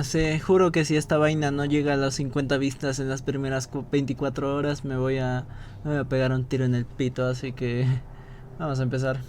sé, juro que si esta vaina no llega a las 50 vistas en las primeras 24 horas me voy a pegar un tiro en el pito, así que vamos a empezar.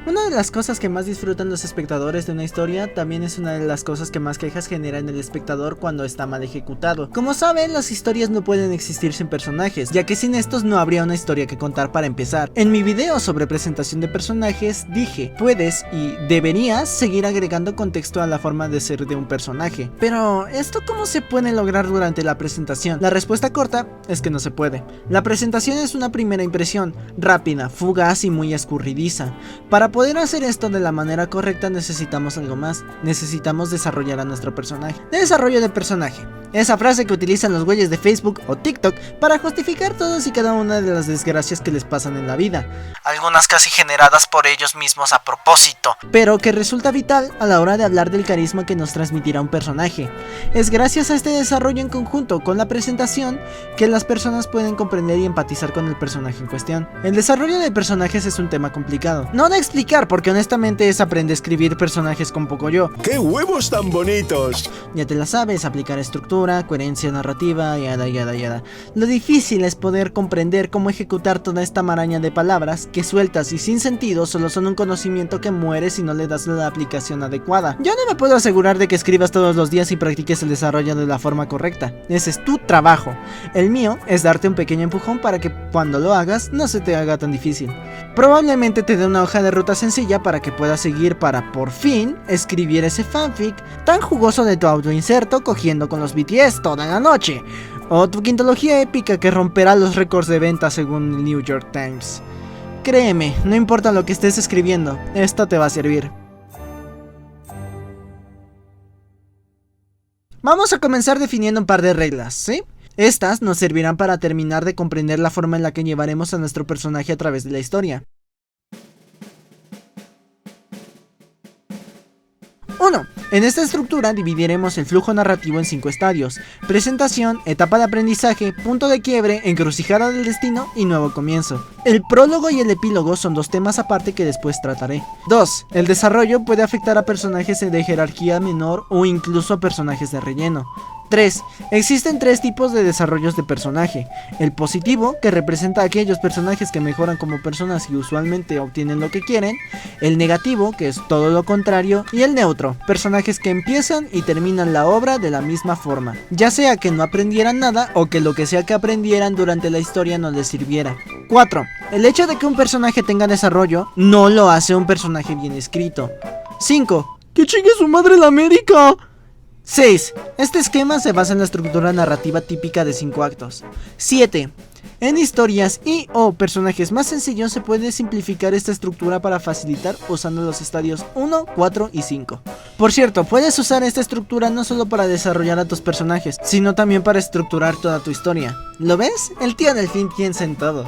Una de las cosas que más disfrutan los espectadores de una historia también es una de las cosas que más quejas genera en el espectador cuando está mal ejecutado. Como saben, las historias no pueden existir sin personajes, ya que sin estos no habría una historia que contar para empezar. En mi video sobre presentación de personajes dije, puedes y deberías seguir agregando contexto a la forma de ser de un personaje. Pero, ¿esto cómo se puede lograr durante la presentación? La respuesta corta es que no se puede. La presentación es una primera impresión, rápida, fugaz y muy escurridiza. Para poder hacer esto de la manera correcta necesitamos algo más. Necesitamos desarrollar a nuestro personaje. Desarrollo de personaje. Esa frase que utilizan los güeyes de Facebook o TikTok para justificar todas y cada una de las desgracias que les pasan en la vida. Algunas casi generadas por ellos mismos a propósito, pero que resulta vital a la hora de hablar del carisma que nos transmitirá un personaje. Es gracias a este desarrollo en conjunto con la presentación que las personas pueden comprender y empatizar con el personaje en cuestión. El desarrollo de personajes es un tema complicado. No de explicar, porque honestamente es aprender a escribir personajes con poco yo. ¡Qué huevos tan bonitos! Ya te la sabes, aplicar estructura, coherencia narrativa, yada yada yada. Lo difícil es poder comprender cómo ejecutar toda esta maraña de palabras que sueltas y sin sentido solo son un conocimiento que muere si no le das la aplicación adecuada. Yo no me puedo asegurar de que escribas todos los días y practiques el desarrollo de la forma correcta. Ese es tu trabajo. El mío es darte un pequeño empujón para que cuando lo hagas no se te haga tan difícil. Probablemente te dé una hoja de ruta sencilla para que puedas seguir para por fin escribir ese fanfic tan jugoso de tu autoinserto cogiendo con los BTS toda la noche, o tu quintología épica que romperá los récords de venta según el New York Times. Créeme, no importa lo que estés escribiendo, esto te va a servir. Vamos a comenzar definiendo un par de reglas, ¿sí? Estas nos servirán para terminar de comprender la forma en la que llevaremos a nuestro personaje a través de la historia. 1. En esta estructura dividiremos el flujo narrativo en 5 estadios: presentación, etapa de aprendizaje, punto de quiebre, encrucijada del destino y nuevo comienzo. El prólogo y el epílogo son 2 temas aparte que después trataré. 2. El desarrollo puede afectar a personajes de jerarquía menor o incluso a personajes de relleno. 3. Existen 3 tipos de desarrollos de personaje: el positivo, que representa a aquellos personajes que mejoran como personas y usualmente obtienen lo que quieren; el negativo, que es todo lo contrario; y el neutro, personajes que empiezan y terminan la obra de la misma forma, ya sea que no aprendieran nada o que lo que sea que aprendieran durante la historia no les sirviera. 4. El hecho de que un personaje tenga desarrollo no lo hace un personaje bien escrito. 5. ¡Que chingue su madre la América! 6. Este esquema se basa en la estructura narrativa típica de 5 actos. 7. En historias y o personajes más sencillos se puede simplificar esta estructura para facilitar usando los estadios 1, 4 y 5. Por cierto, puedes usar esta estructura no solo para desarrollar a tus personajes, sino también para estructurar toda tu historia. ¿Lo ves? El tío Delfín piensa en todo.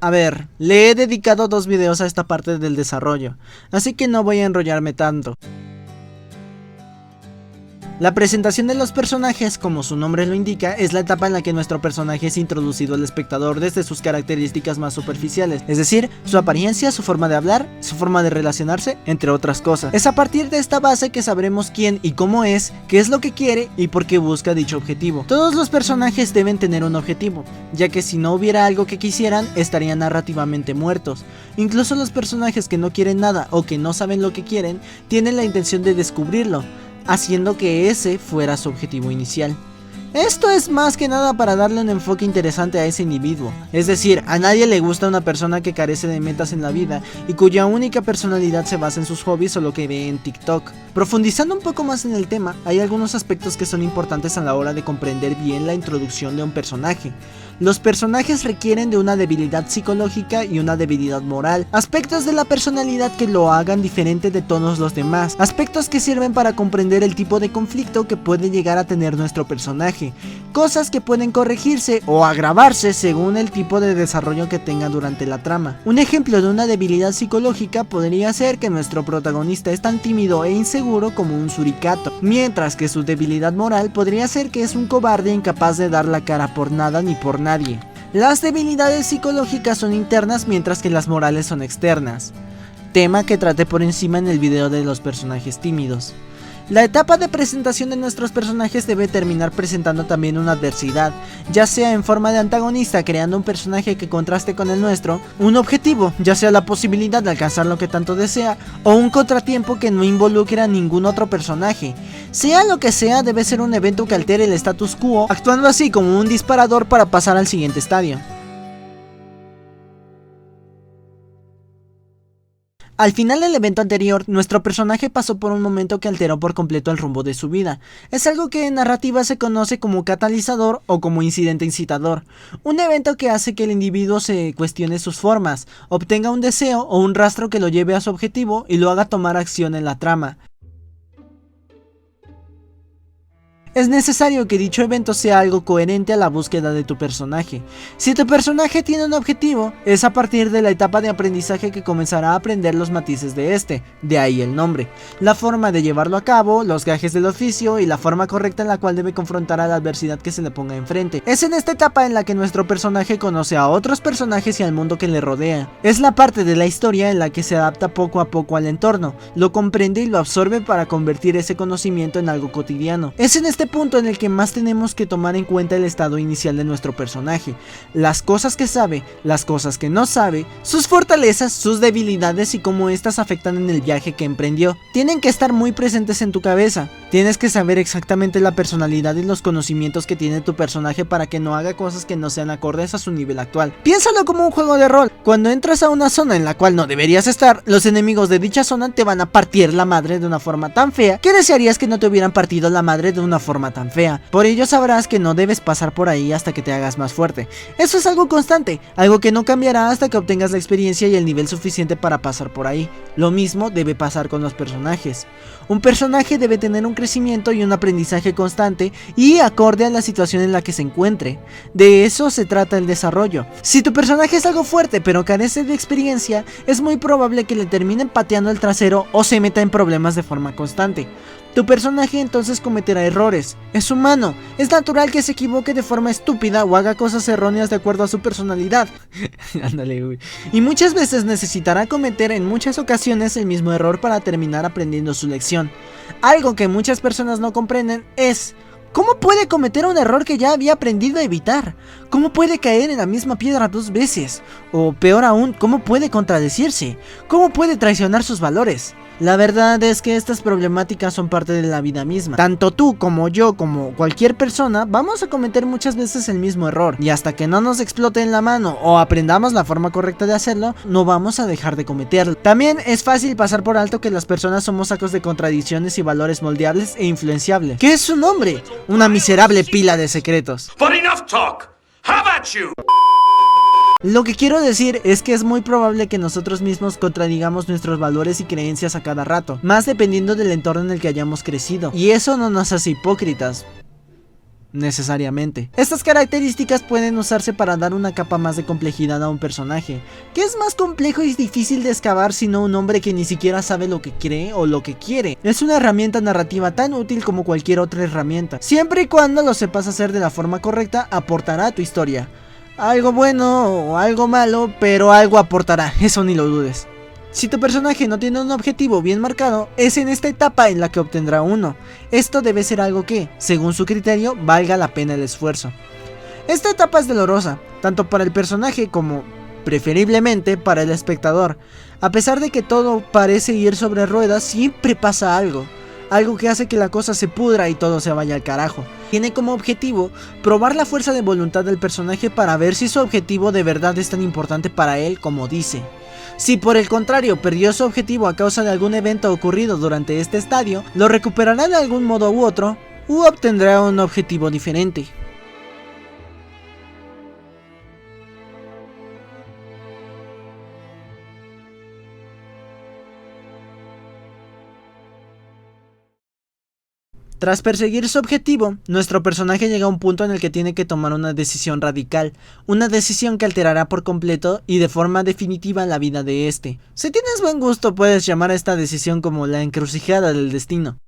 A ver, le he dedicado 2 videos a esta parte del desarrollo, así que no voy a enrollarme tanto. La presentación de los personajes, como su nombre lo indica, es la etapa en la que nuestro personaje es introducido al espectador desde sus características más superficiales, es decir, su apariencia, su forma de hablar, su forma de relacionarse, entre otras cosas. Es a partir de esta base que sabremos quién y cómo es, qué es lo que quiere y por qué busca dicho objetivo. Todos los personajes deben tener un objetivo, ya que si no hubiera algo que quisieran, estarían narrativamente muertos. Incluso los personajes que no quieren nada o que no saben lo que quieren, tienen la intención de descubrirlo, haciendo que ese fuera su objetivo inicial. Esto es más que nada para darle un enfoque interesante a ese individuo. Es decir, a nadie le gusta una persona que carece de metas en la vida y cuya única personalidad se basa en sus hobbies o lo que ve en TikTok. Profundizando un poco más en el tema, hay algunos aspectos que son importantes a la hora de comprender bien la introducción de un personaje. Los personajes requieren de una debilidad psicológica y una debilidad moral, aspectos de la personalidad que lo hagan diferente de todos los demás, aspectos que sirven para comprender el tipo de conflicto que puede llegar a tener nuestro personaje. personaje, cosas que pueden corregirse o agravarse según el tipo de desarrollo que tenga durante la trama. Un ejemplo de una debilidad psicológica podría ser que nuestro protagonista es tan tímido e inseguro como un suricato, mientras que su debilidad moral podría ser que es un cobarde incapaz de dar la cara por nada ni por nadie. Las debilidades psicológicas son internas mientras que las morales son externas, tema que traté por encima en el video de los personajes tímidos. La etapa de presentación de nuestros personajes debe terminar presentando también una adversidad, ya sea en forma de antagonista creando un personaje que contraste con el nuestro, un objetivo, ya sea la posibilidad de alcanzar lo que tanto desea, o un contratiempo que no involucre a ningún otro personaje. Sea lo que sea, debe ser un evento que altere el status quo, actuando así como un disparador para pasar al siguiente estadio. Al final del evento anterior, nuestro personaje pasó por un momento que alteró por completo el rumbo de su vida. Es algo que en narrativa se conoce como catalizador o como incidente incitador. Un evento que hace que el individuo se cuestione sus formas, obtenga un deseo o un rastro que lo lleve a su objetivo y lo haga tomar acción en la trama. Es necesario que dicho evento sea algo coherente a la búsqueda de tu personaje. Si tu personaje tiene un objetivo, es a partir de la etapa de aprendizaje que comenzará a aprender los matices de este, de ahí el nombre, la forma de llevarlo a cabo, los gajes del oficio y la forma correcta en la cual debe confrontar a la adversidad que se le ponga enfrente. Es en esta etapa en la que nuestro personaje conoce a otros personajes y al mundo que le rodea. Es la parte de la historia en la que se adapta poco a poco al entorno, lo comprende y lo absorbe para convertir ese conocimiento en algo cotidiano. Es en este punto en el que más tenemos que tomar en cuenta el estado inicial de nuestro personaje, las cosas que sabe, las cosas que no sabe, sus fortalezas, sus debilidades y cómo estas afectan en el viaje que emprendió. Tienen que estar muy presentes en tu cabeza. Tienes que saber exactamente la personalidad y los conocimientos que tiene tu personaje para que no haga cosas que no sean acordes a su nivel actual. Piénsalo como un juego de rol. Cuando entras a una zona en la cual no deberías estar, los enemigos de dicha zona te van a partir la madre de una forma tan fea que desearías que no te hubieran partido la madre de una forma tan fea. Por ello sabrás que no debes pasar por ahí hasta que te hagas más fuerte. Eso es algo constante, algo que no cambiará hasta que obtengas la experiencia y el nivel suficiente para pasar por ahí. Lo mismo debe pasar con los personajes. Un personaje debe tener un crecimiento y un aprendizaje constante y acorde a la situación en la que se encuentre. De eso se trata el desarrollo. Si tu personaje es algo fuerte pero carece de experiencia, es muy probable que le terminen pateando el trasero o se meta en problemas de forma constante. Tu personaje entonces cometerá errores. Es humano, es natural que se equivoque de forma estúpida o haga cosas erróneas de acuerdo a su personalidad. Ándale, güey. Y muchas veces necesitará cometer en muchas ocasiones el mismo error para terminar aprendiendo su lección. Algo que muchas personas no comprenden es: ¿cómo puede cometer un error que ya había aprendido a evitar? ¿Cómo puede caer en la misma piedra 2 veces? O peor aún, ¿cómo puede contradecirse? ¿Cómo puede traicionar sus valores? La verdad es que estas problemáticas son parte de la vida misma. Tanto tú como yo, como cualquier persona, vamos a cometer muchas veces el mismo error. Y hasta que no nos explote en la mano o aprendamos la forma correcta de hacerlo, no vamos a dejar de cometerlo. También es fácil pasar por alto que las personas somos sacos de contradicciones y valores moldeables e influenciables. ¿Qué es su nombre? Una miserable pila de secretos. But enough talk! How about you? Lo que quiero decir es que es muy probable que nosotros mismos contradigamos nuestros valores y creencias a cada rato, más dependiendo del entorno en el que hayamos crecido, y eso no nos hace hipócritas necesariamente. Estas características pueden usarse para dar una capa más de complejidad a un personaje. ¿Qué es más complejo y difícil de excavar sino un hombre que ni siquiera sabe lo que cree o lo que quiere? Es una herramienta narrativa tan útil como cualquier otra herramienta. Siempre y cuando lo sepas hacer de la forma correcta, aportará a tu historia. Algo bueno o algo malo, pero algo aportará, eso ni lo dudes. Si tu personaje no tiene un objetivo bien marcado, es en esta etapa en la que obtendrá uno. Esto debe ser algo que, según su criterio, valga la pena el esfuerzo. Esta etapa es dolorosa, tanto para el personaje como, preferiblemente, para el espectador. A pesar de que todo parece ir sobre ruedas, siempre pasa algo. Algo que hace que la cosa se pudra y todo se vaya al carajo. Tiene como objetivo probar la fuerza de voluntad del personaje para ver si su objetivo de verdad es tan importante para él como dice. Si por el contrario perdió su objetivo a causa de algún evento ocurrido durante este estadio, lo recuperará de algún modo u otro, u obtendrá un objetivo diferente. Tras perseguir su objetivo, nuestro personaje llega a un punto en el que tiene que tomar una decisión radical, una decisión que alterará por completo y de forma definitiva la vida de este. Si tienes buen gusto, puedes llamar a esta decisión como la encrucijada del destino.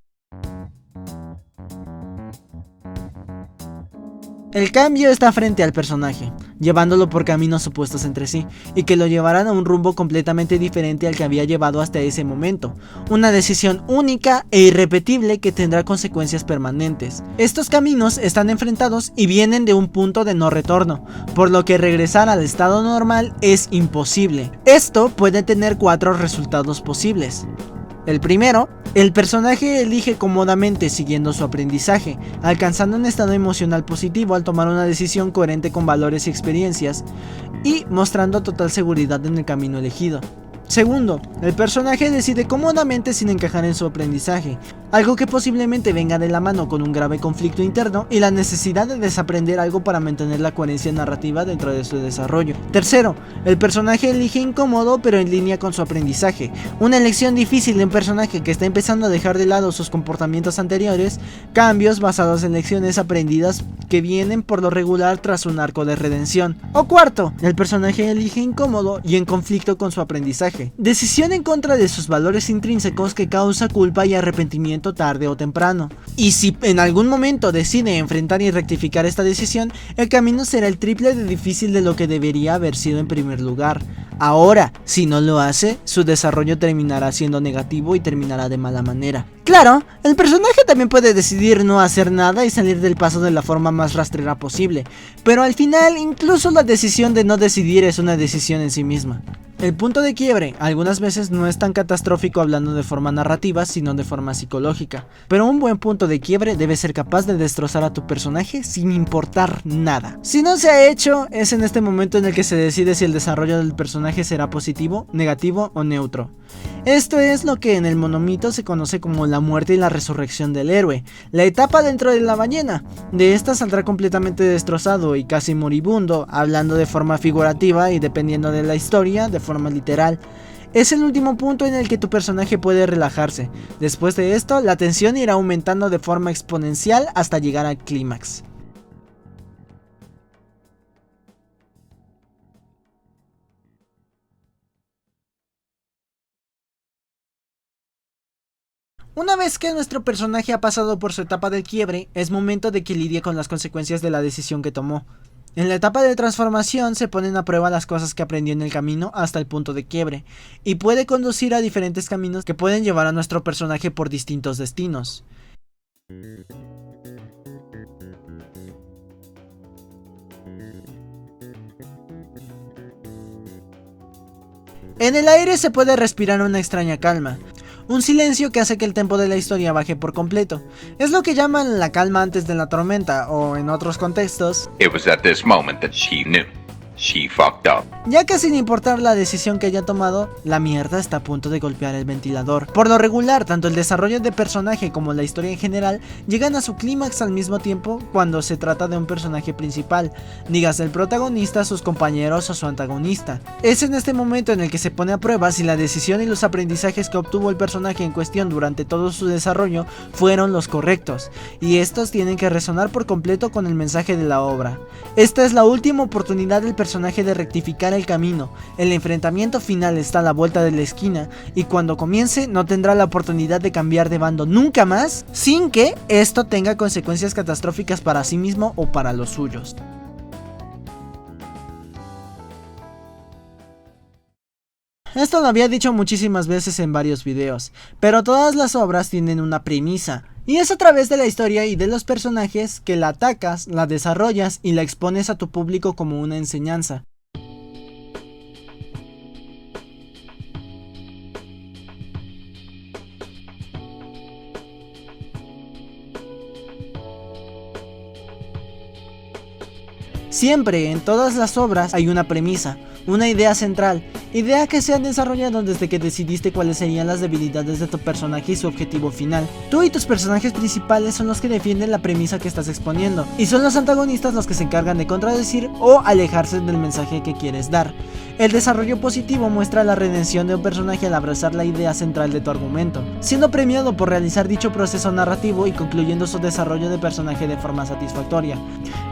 El cambio está frente al personaje, llevándolo por caminos opuestos entre sí, y que lo llevarán a un rumbo completamente diferente al que había llevado hasta ese momento. Una decisión única e irrepetible que tendrá consecuencias permanentes. Estos caminos están enfrentados y vienen de un punto de no retorno, por lo que regresar al estado normal es imposible. Esto puede tener 4 resultados posibles. El primero, el personaje elige cómodamente siguiendo su aprendizaje, alcanzando un estado emocional positivo al tomar una decisión coherente con valores y experiencias, y mostrando total seguridad en el camino elegido. Segundo, el personaje decide cómodamente sin encajar en su aprendizaje, algo que posiblemente venga de la mano con un grave conflicto interno y la necesidad de desaprender algo para mantener la coherencia narrativa dentro de su desarrollo. Tercero, el personaje elige incómodo pero en línea con su aprendizaje, una elección difícil de un personaje que está empezando a dejar de lado sus comportamientos anteriores, cambios basados en lecciones aprendidas que vienen por lo regular tras un arco de redención. O cuarto, el personaje elige incómodo y en conflicto con su aprendizaje, decisión en contra de sus valores intrínsecos que causa culpa y arrepentimiento tarde o temprano. Y si en algún momento decide enfrentar y rectificar esta decisión, el camino será el triple de difícil de lo que debería haber sido en primer lugar. Ahora, si no lo hace, su desarrollo terminará siendo negativo y terminará de mala manera. Claro, el personaje también puede decidir no hacer nada y salir del paso de la forma más rastrera posible, pero al final incluso la decisión de no decidir es una decisión en sí misma. El punto de quiebre algunas veces no es tan catastrófico hablando de forma narrativa, sino de forma psicológica, pero un buen punto de quiebre debe ser capaz de destrozar a tu personaje sin importar nada. Si no se ha hecho, es en este momento en el que se decide si el desarrollo del personaje será positivo, negativo o neutro. Esto es lo que en el monomito se conoce como la muerte y la resurrección del héroe, la etapa dentro de la ballena. De esta saldrá completamente destrozado y casi moribundo, hablando de forma figurativa y dependiendo de la historia, de forma literal. Es el último punto en el que tu personaje puede relajarse. Después de esto, la tensión irá aumentando de forma exponencial hasta llegar al clímax. Una vez que nuestro personaje ha pasado por su etapa de quiebre, es momento de que lidie con las consecuencias de la decisión que tomó. En la etapa de transformación se ponen a prueba las cosas que aprendió en el camino hasta el punto de quiebre, y puede conducir a diferentes caminos que pueden llevar a nuestro personaje por distintos destinos. En el aire se puede respirar una extraña calma. Un silencio que hace que el tempo de la historia baje por completo. Es lo que llaman la calma antes de la tormenta, o en otros contextos, It was at this moment that she knew. She fucked up. Ya que sin importar la decisión que haya tomado, la mierda está a punto de golpear el ventilador. Por lo regular, tanto el desarrollo de personaje como la historia en general llegan a su clímax al mismo tiempo cuando se trata de un personaje principal, dígase el protagonista, sus compañeros o su antagonista. Es en este momento en el que se pone a prueba si la decisión y los aprendizajes que obtuvo el personaje en cuestión durante todo su desarrollo fueron los correctos, y estos tienen que resonar por completo con el mensaje de la obra. Esta es la última oportunidad del personaje de rectificar el camino. El enfrentamiento final está a la vuelta de la esquina, y cuando comience no tendrá la oportunidad de cambiar de bando nunca más, sin que esto tenga consecuencias catastróficas para sí mismo o para los suyos. Esto lo había dicho muchísimas veces en varios videos, pero todas las obras tienen una premisa, y es a través de la historia y de los personajes que la atacas, la desarrollas y la expones a tu público como una enseñanza. Siempre en todas las obras hay una premisa, una idea central, idea que se ha desarrollado desde que decidiste cuáles serían las debilidades de tu personaje y su objetivo final. Tú y tus personajes principales son los que defienden la premisa que estás exponiendo, y son los antagonistas los que se encargan de contradecir o alejarse del mensaje que quieres dar. El desarrollo positivo muestra la redención de un personaje al abrazar la idea central de tu argumento, siendo premiado por realizar dicho proceso narrativo y concluyendo su desarrollo de personaje de forma satisfactoria,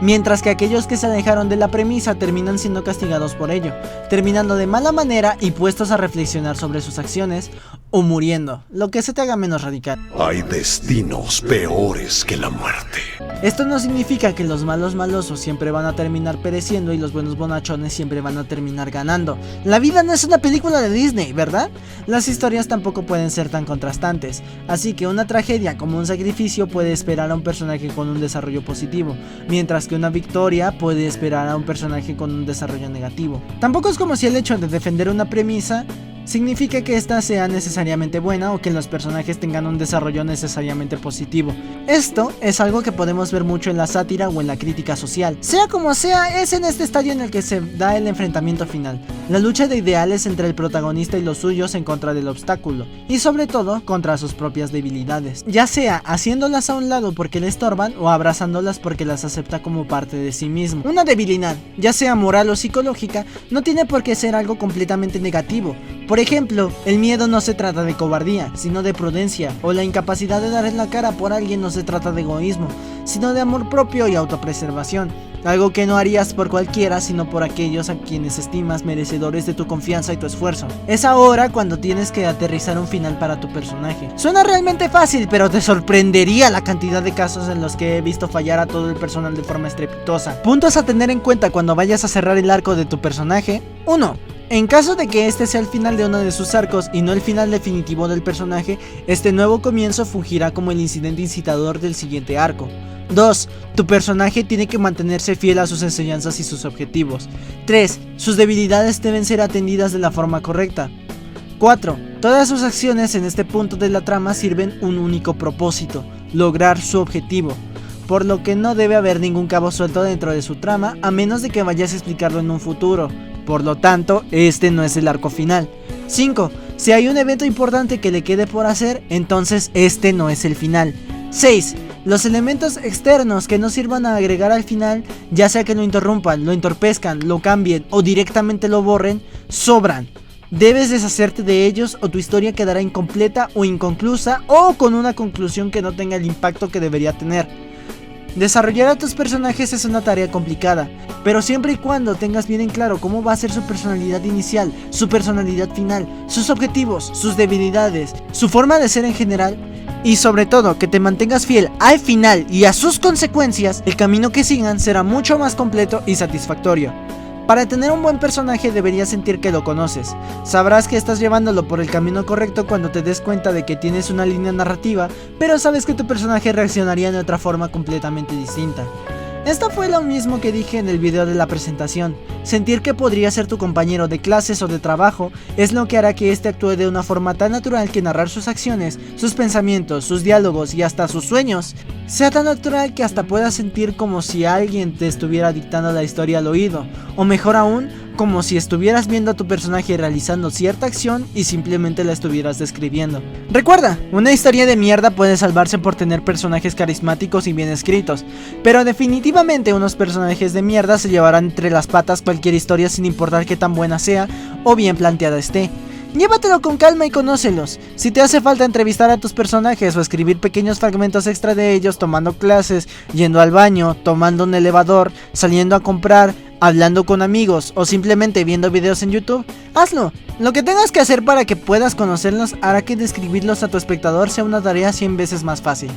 mientras que aquellos que se alejaron de la premisa terminan siendo castigados por ello, terminando de mala manera y puestos a reflexionar sobre sus acciones o muriendo, lo que se te haga menos radical. Hay destinos peores que la muerte. Esto no significa que los malos malosos siempre van a terminar pereciendo y los buenos bonachones siempre van a terminar ganando. La vida no es una película de Disney, ¿verdad? Las historias tampoco pueden ser tan contrastantes, así que una tragedia como un sacrificio puede esperar a un personaje con un desarrollo positivo, mientras que una victoria puede esperar a un personaje con un desarrollo negativo. Tampoco es como si el hecho de defender una premisa significa que esta sea necesariamente buena o que los personajes tengan un desarrollo necesariamente positivo. Esto es algo que podemos ver mucho en la sátira o en la crítica social. Sea como sea, es en este estadio en el que se da el enfrentamiento final, la lucha de ideales entre el protagonista y los suyos en contra del obstáculo, y sobre todo contra sus propias debilidades, ya sea haciéndolas a un lado porque le estorban o abrazándolas porque las acepta como parte de sí mismo. Una debilidad, ya sea moral o psicológica, no tiene por qué ser algo completamente negativo. Por ejemplo, el miedo no se trata de cobardía, sino de prudencia, o la incapacidad de dar en la cara por alguien no se trata de egoísmo, sino de amor propio y autopreservación, algo que no harías por cualquiera, sino por aquellos a quienes estimas merecedores de tu confianza y tu esfuerzo. Es ahora cuando tienes que aterrizar un final para tu personaje. Suena realmente fácil, pero te sorprendería la cantidad de casos en los que he visto fallar a todo el personal de forma estrepitosa. Puntos a tener en cuenta cuando vayas a cerrar el arco de tu personaje. 1. En caso de que este sea el final de uno de sus arcos y no el final definitivo del personaje, este nuevo comienzo fungirá como el incidente incitador del siguiente arco. 2. Tu personaje tiene que mantenerse fiel a sus enseñanzas y sus objetivos. 3. Sus debilidades deben ser atendidas de la forma correcta. 4. Todas sus acciones en este punto de la trama sirven un único propósito: lograr su objetivo, por lo que no debe haber ningún cabo suelto dentro de su trama a menos de que vayas a explicarlo en un futuro. Por lo tanto, este no es el arco final. 5. Si hay un evento importante que le quede por hacer, entonces este no es el final. 6. Los elementos externos que no sirvan a agregar al final, ya sea que lo interrumpan, lo entorpezcan, lo cambien o directamente lo borren, sobran. Debes deshacerte de ellos o tu historia quedará incompleta o inconclusa o con una conclusión que no tenga el impacto que debería tener. Desarrollar a tus personajes es una tarea complicada, pero siempre y cuando tengas bien en claro cómo va a ser su personalidad inicial, su personalidad final, sus objetivos, sus debilidades, su forma de ser en general, y sobre todo que te mantengas fiel al final y a sus consecuencias, el camino que sigan será mucho más completo y satisfactorio. Para tener un buen personaje deberías sentir que lo conoces. Sabrás que estás llevándolo por el camino correcto cuando te des cuenta de que tienes una línea narrativa, pero sabes que tu personaje reaccionaría de otra forma completamente distinta. Esto fue lo mismo que dije en el video de la presentación. Sentir que podría ser tu compañero de clases o de trabajo es lo que hará que este actúe de una forma tan natural que narrar sus acciones, sus pensamientos, sus diálogos y hasta sus sueños sea tan natural que hasta puedas sentir como si alguien te estuviera dictando la historia al oído, o mejor aún, como si estuvieras viendo a tu personaje realizando cierta acción y simplemente la estuvieras describiendo. Recuerda, una historia de mierda puede salvarse por tener personajes carismáticos y bien escritos, pero definitivamente unos personajes de mierda se llevarán entre las patas cualquier historia sin importar qué tan buena sea o bien planteada esté. Llévatelo con calma y conócelos. Si te hace falta entrevistar a tus personajes o escribir pequeños fragmentos extra de ellos tomando clases, yendo al baño, tomando un elevador, saliendo a comprar, hablando con amigos o simplemente viendo videos en YouTube, hazlo. Lo que tengas que hacer para que puedas conocerlos hará que describirlos a tu espectador sea una tarea 100 veces más fácil.